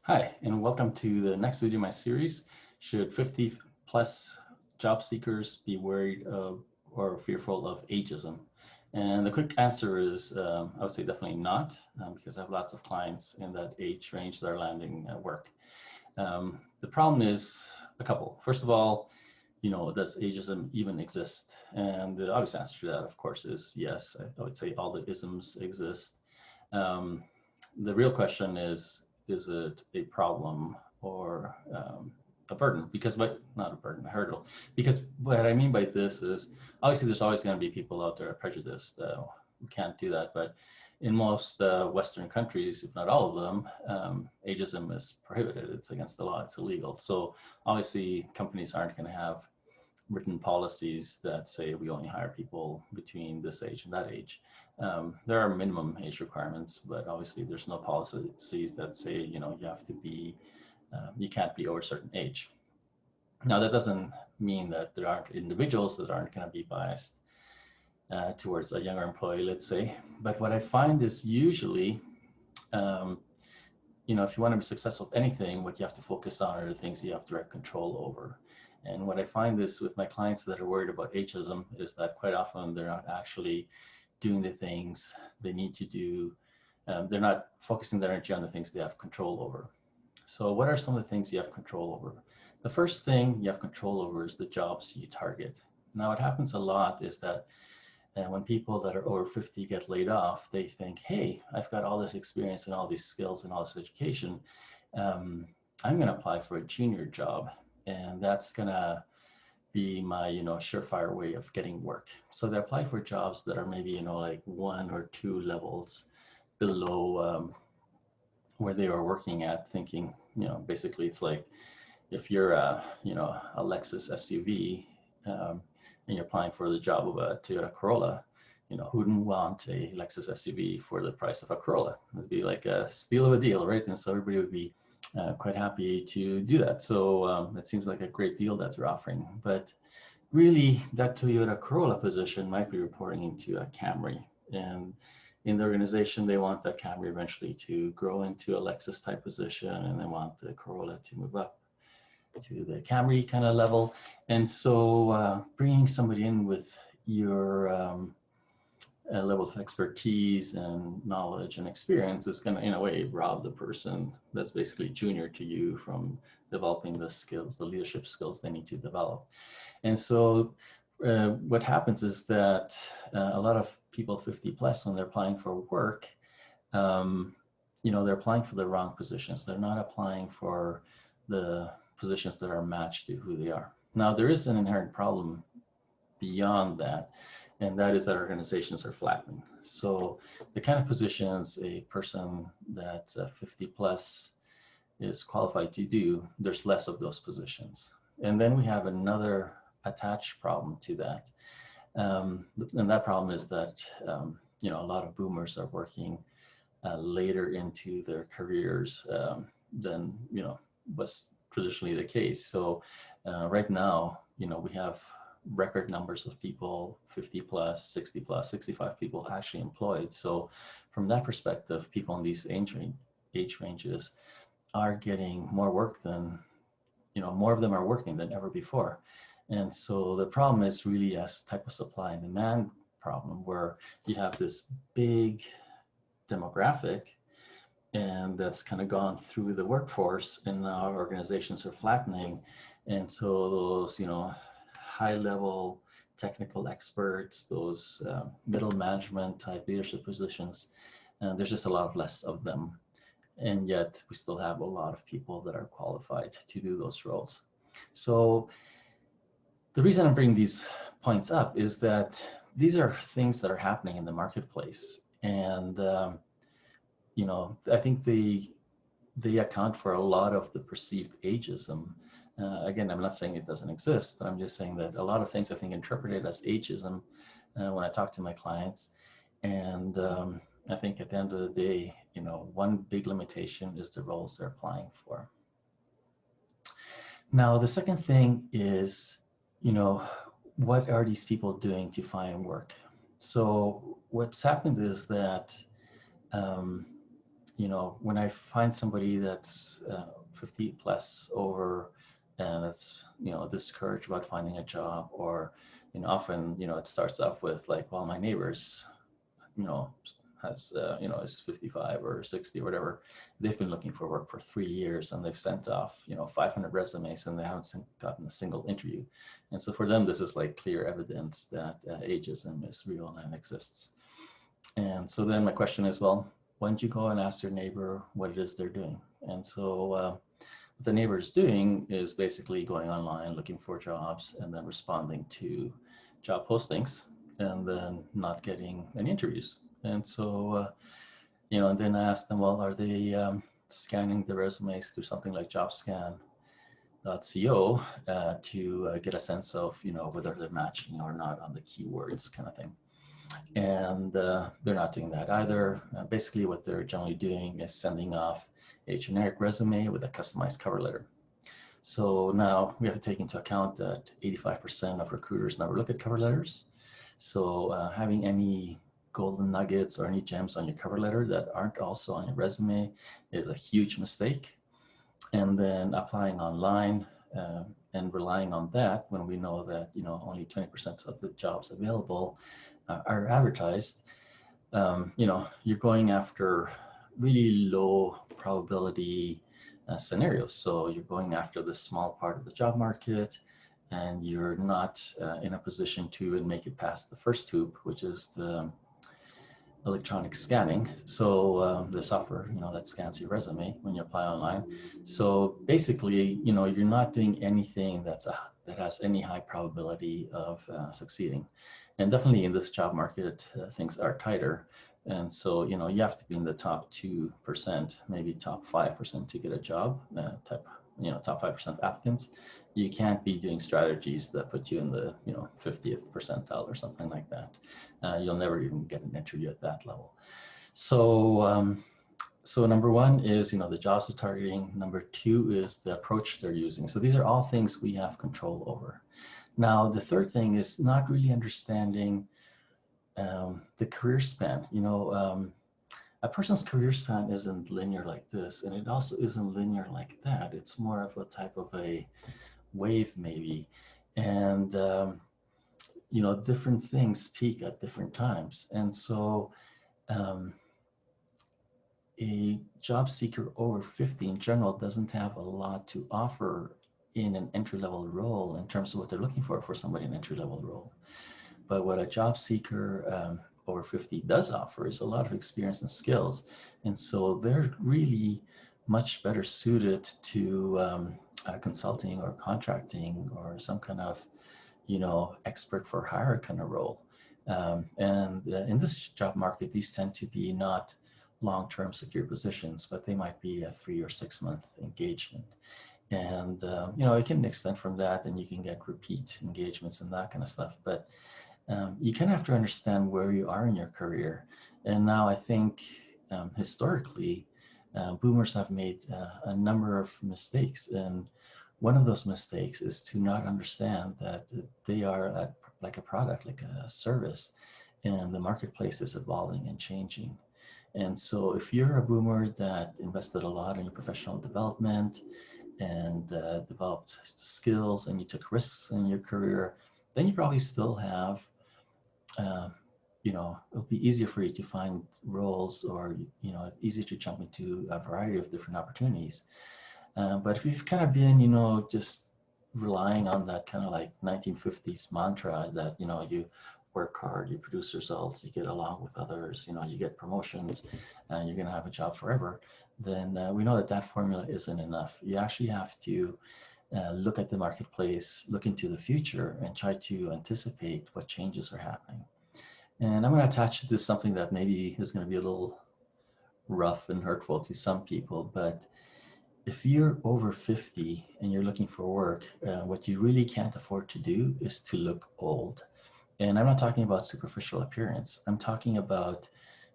Hi, and welcome to the next video in my series. Should 50 plus job seekers be worried of or fearful of ageism? And the quick answer is I would say definitely not, because I have lots of clients in that age range that are landing at work. The problem is a couple. First of all, does ageism even exist? And the obvious answer to that, of course, is yes. I would say all the isms exist. Um, the real question is it a problem or a burden? Because, but not a burden, a hurdle. Because what I mean by this is obviously there's always going to be people out there prejudiced. We can't do that. But in most Western countries, if not all of them, ageism is prohibited. It's against the law. It's illegal. So obviously companies aren't going to have written policies that say we only hire people between this age and that age. There are minimum age requirements, but obviously there's no policies that say, you have to be, you can't be over a certain age. Now, that doesn't mean that there aren't individuals that aren't going to be biased towards a younger employee, let's say. But what I find is usually, um, if you want to be successful at anything, what you have to focus on are the things you have direct control over. And what I find is with my clients that are worried about ageism is that quite often they're not actually doing the things they need to do. They're not focusing their energy on the things they have control over. So what are some of the things you have control over? The first thing you have control over is the jobs you target. Now, what happens a lot is that when people that are over 50 get laid off, they think, hey, I've got all this experience and all these skills and all this education. I'm going to apply for a junior job, and that's going to be my, surefire way of getting work. So they apply for jobs that are maybe, like 1 or 2 levels below where they are working at, thinking, basically it's like if you're a Lexus SUV and you're applying for the job of a Toyota Corolla, who wouldn't want a Lexus SUV for the price of a Corolla? It'd be like a steal of a deal, right? And so everybody would be quite happy to do that. So it seems like a great deal that they're offering. But really, that Toyota Corolla position might be reporting into a Camry. And in the organization, they want that Camry eventually to grow into a Lexus type position, and they want the Corolla to move up to the Camry kind of level. And so bringing somebody in with your level of expertise and knowledge and experience is going to, in a way, rob the person that's basically junior to you from developing the skills, the leadership skills they need to develop. And so what happens is that a lot of people 50 plus, when they're applying for work, they're applying for the wrong positions. They're not applying for the positions that are matched to who they are. Now, there is an inherent problem beyond that, and that is that organizations are flattening. So the kind of positions a person that's 50 plus is qualified to do, there's less of those positions. And then we have another attached problem to that. And that problem is that, a lot of boomers are working later into their careers than, was traditionally the case. So right now, we have record numbers of people 50 plus, 60 plus, 65 people actually employed. So from that perspective, people in these age ranges are getting more work than, more of them are working than ever before. And so the problem is really a type of supply and demand problem where you have this big demographic and that's kind of gone through the workforce, and now organizations are flattening. And so those, high level technical experts, those middle management type leadership positions, there's just a lot less of them. And yet we still have a lot of people that are qualified to do those roles. So the reason I'm bringing these points up is that these are things that are happening in the marketplace. And, I think they account for a lot of the perceived ageism. Again, I'm not saying it doesn't exist, but I'm just saying that a lot of things I think interpreted as ageism when I talk to my clients. And I think at the end of the day, one big limitation is the roles they're applying for. Now, the second thing is, what are these people doing to find work? So what's happened is that when I find somebody that's 50 plus over and that's, discouraged about finding a job, or, often, it starts off with like, well, my neighbors, you know, has, is 55 or 60 or whatever. They've been looking for work for 3 years and they've sent off, 500 resumes and they haven't gotten a single interview. And so for them, this is like clear evidence that ageism is real and exists. And so then my question is, well, why don't you go and ask your neighbor what it is they're doing? And so what the neighbor is doing is basically going online, looking for jobs, and then responding to job postings, and then not getting any interviews. And so, and then I asked them, well, are they scanning the resumes through something like jobscan.co to get a sense of, whether they're matching or not on the keywords kind of thing. And they're not doing that either. Basically, what they're generally doing is sending off a generic resume with a customized cover letter. So now we have to take into account that 85% of recruiters never look at cover letters. So having any golden nuggets or any gems on your cover letter that aren't also on your resume is a huge mistake. And then applying online and relying on that when we know that only 20% of the jobs available are advertised, you're going after really low probability scenarios. So you're going after the small part of the job market, and you're not in a position to make it past the first hoop, which is the electronic scanning. So the software, that scans your resume when you apply online. So basically, you're not doing anything that has any high probability of succeeding. And definitely in this job market, things are tighter. And so, you have to be in the top 2%, maybe top 5% to get a job, top 5% of applicants. You can't be doing strategies that put you in the, 50th percentile or something like that. You'll never even get an interview at that level. So, so number one is, the jobs they're targeting. Number two is the approach they're using. So these are all things we have control over. Now, the third thing is not really understanding the career span. A person's career span isn't linear like this, and it also isn't linear like that. It's more of a type of a wave maybe. And, different things peak at different times. And so a job seeker over 50 in general doesn't have a lot to offer in an entry-level role in terms of what they're looking for somebody in an entry-level role. But what a job seeker over 50 does offer is a lot of experience and skills. And so they're really much better suited to consulting or contracting or some kind of, expert for hire kind of role. And in this job market, these tend to be not long-term secure positions, but they might be a 3 or 6 month engagement. And, it can extend from that, and you can get repeat engagements and that kind of stuff. But you kind of have to understand where you are in your career. And now I think historically, boomers have made a number of mistakes. And one of those mistakes is to not understand that they are like a product, like a service, and the marketplace is evolving and changing. And so if you're a boomer that invested a lot in your professional development and developed skills and you took risks in your career, then you probably still have, it'll be easier for you to find roles, or, easier to jump into a variety of different opportunities. But if you've kind of been, just relying on that kind of like 1950s mantra that, you work hard, you produce results, you get along with others, you get promotions, and you're going to have a job forever, then we know that that formula isn't enough. You actually have to look at the marketplace, look into the future, and try to anticipate what changes are happening. And I'm going to attach to something that maybe is going to be a little rough and hurtful to some people, but if you're over 50 and you're looking for work, what you really can't afford to do is to look old. And I'm not talking about superficial appearance. I'm talking about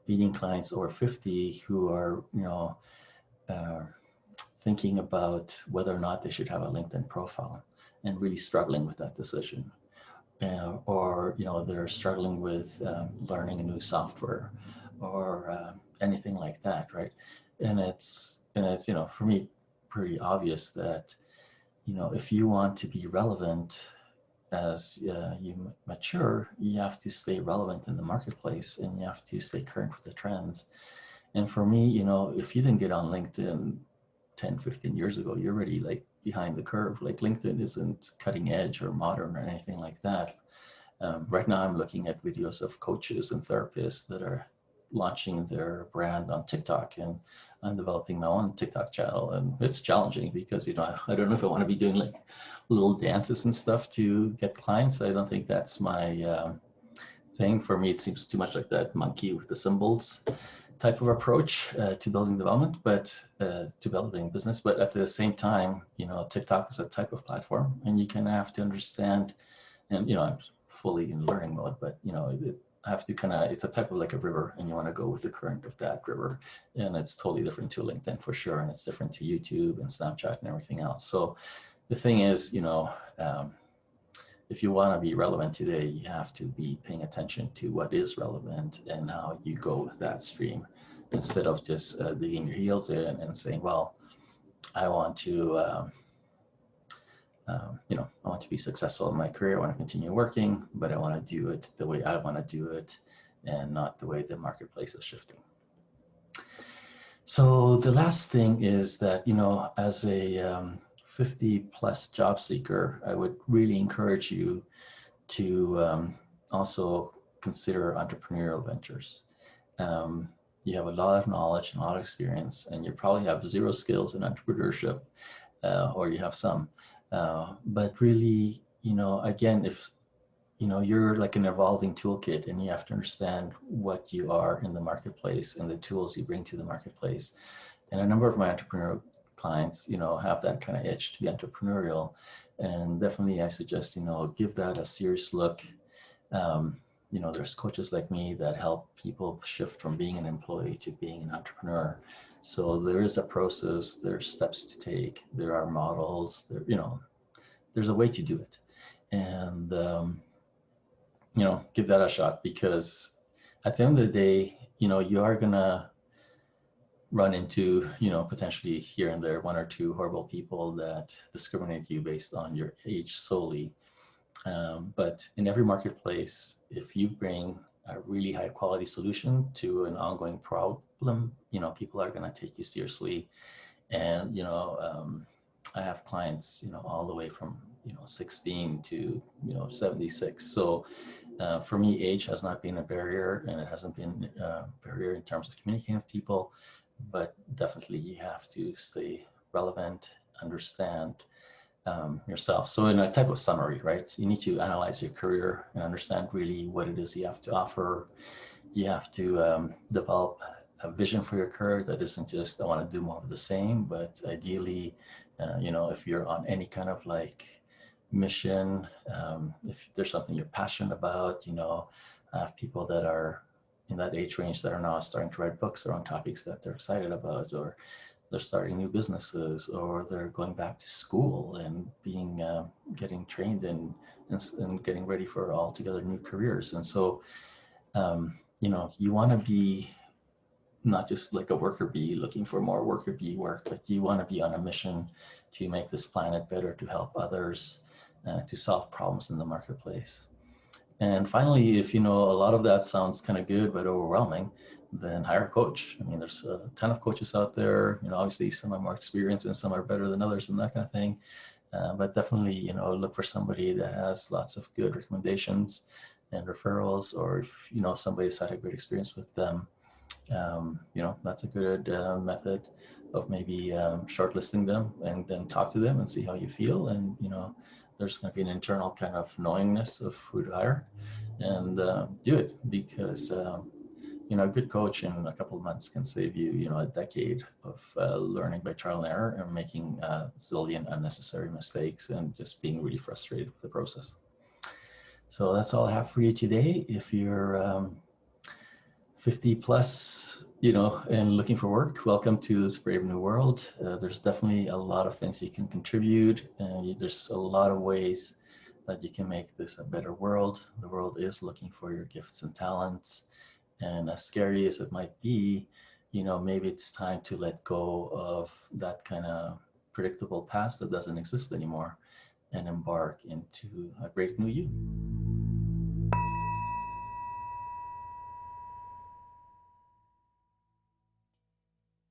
meeting clients over 50 who are, thinking about whether or not they should have a LinkedIn profile and really struggling with that decision. Or, they're struggling with learning a new software or anything like that, right? it's, for me, pretty obvious that, if you want to be relevant as you mature, you have to stay relevant in the marketplace, and you have to stay current with the trends. And for me, if you didn't get on LinkedIn 10, 15 years ago, you're already like behind the curve. Like LinkedIn isn't cutting edge or modern or anything like that. Right now, I'm looking at videos of coaches and therapists that are launching their brand on TikTok, and I'm developing my own TikTok channel, and it's challenging because I don't know if I want to be doing like little dances and stuff to get clients. I don't think that's my thing. For me, it seems too much like that monkey with the symbols type of approach to building development, but to building business. But at the same time, TikTok is a type of platform, and you kind of have to understand. And I'm fully in learning mode, but I have to it's a type of like a river, and you want to go with the current of that river. And it's totally different to LinkedIn for sure, and it's different to YouTube and Snapchat and everything else. So the thing is, if you want to be relevant today, you have to be paying attention to what is relevant and how you go with that stream, instead of just digging your heels in and saying, well, I want to I want to be successful in my career. I want to continue working, but I want to do it the way I want to do it, and not the way the marketplace is shifting. So the last thing is that, as a 50 plus job seeker, I would really encourage you to also consider entrepreneurial ventures. You have a lot of knowledge and a lot of experience, and you probably have zero skills in entrepreneurship, or you have some. But really, again, if you're like an evolving toolkit, and you have to understand what you are in the marketplace and the tools you bring to the marketplace. And a number of my entrepreneurial clients, have that kind of itch to be entrepreneurial, and definitely I suggest, give that a serious look. There's coaches like me that help people shift from being an employee to being an entrepreneur. So there is a process, there's steps to take, there are models, there's a way to do it. And, give that a shot, because at the end of the day, you are gonna run into, potentially here and there, one or two horrible people that discriminate you based on your age solely. But in every marketplace, if you bring a really high quality solution to an ongoing problem, people are going to take you seriously. And, I have clients, all the way from, 16 to, 76. So for me, age has not been a barrier, and it hasn't been a barrier in terms of communicating with people, but definitely you have to stay relevant, understand yourself. So in a type of summary, right, you need to analyze your career and understand really what it is you have to offer. You have to develop a vision for your career that isn't just, I want to do more of the same, but ideally, if you're on any kind of like mission, if there's something you're passionate about, I have people that are in that age range that are now starting to write books around topics that they're excited about, or they're starting new businesses, or they're going back to school and getting trained and getting ready for altogether new careers. And so, you want to be not just like a worker bee looking for more worker bee work, but you want to be on a mission to make this planet better, to help others, to solve problems in the marketplace. And finally, if a lot of that sounds kind of good but overwhelming, then hire a coach. I mean, there's a ton of coaches out there. Obviously some are more experienced and some are better than others and that kind of thing. But definitely, look for somebody that has lots of good recommendations and referrals, or if somebody's had a great experience with them, that's a good method of maybe shortlisting them, and then talk to them and see how you feel. And there's going to be an internal kind of knowingness of who to hire, and do it, because a good coach in a couple of months can save you, a decade of learning by trial and error, and making a zillion unnecessary mistakes, and just being really frustrated with the process. So that's all I have for you today. If you're 50 plus, and looking for work, welcome to this brave new world. There's definitely a lot of things you can contribute, and there's a lot of ways that you can make this a better world. The world is looking for your gifts and talents, and as scary as it might be, maybe it's time to let go of that kind of predictable past that doesn't exist anymore and embark into a great new you.